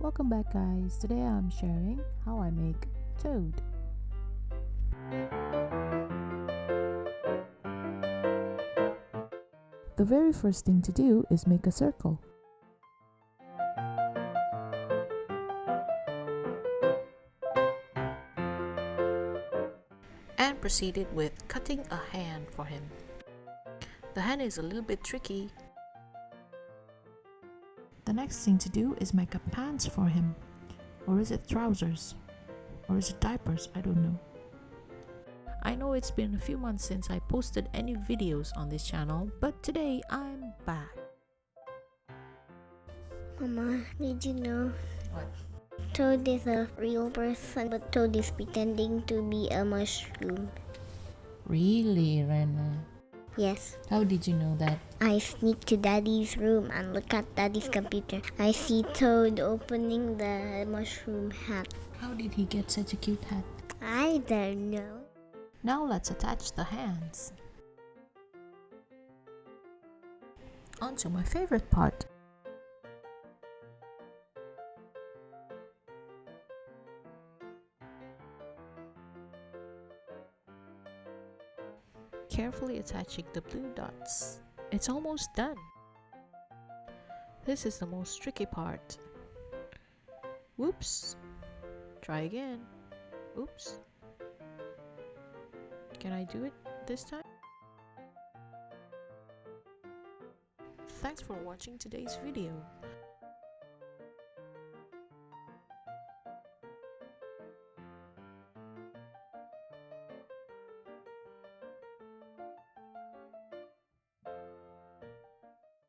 Welcome back, guys. Today I'm sharing how I make toad. The very first thing to do is make a circle. And proceeded with cutting a hand for him. The hand is a little bit tricky. The next thing to do is make a pants for him. Or is it trousers? Or is it diapers? I don't know. I know it's been a few months since I posted any videos on this channel, but today I'm back. Mama, did you know What? Toad is a real person, but Toad is pretending to be a mushroom? Really, Rena? Yes. How did you know that? I sneak to Daddy's room and look at Daddy's computer. I see Toad opening the mushroom hat. How did he get such a cute hat? I don't know. Now let's attach the hands. On to my favorite part. Carefully attaching the blue dots. It's almost done. This is the most tricky part. Whoops. Try again. Oops. Can I do it this time? Thanks for watching today's video.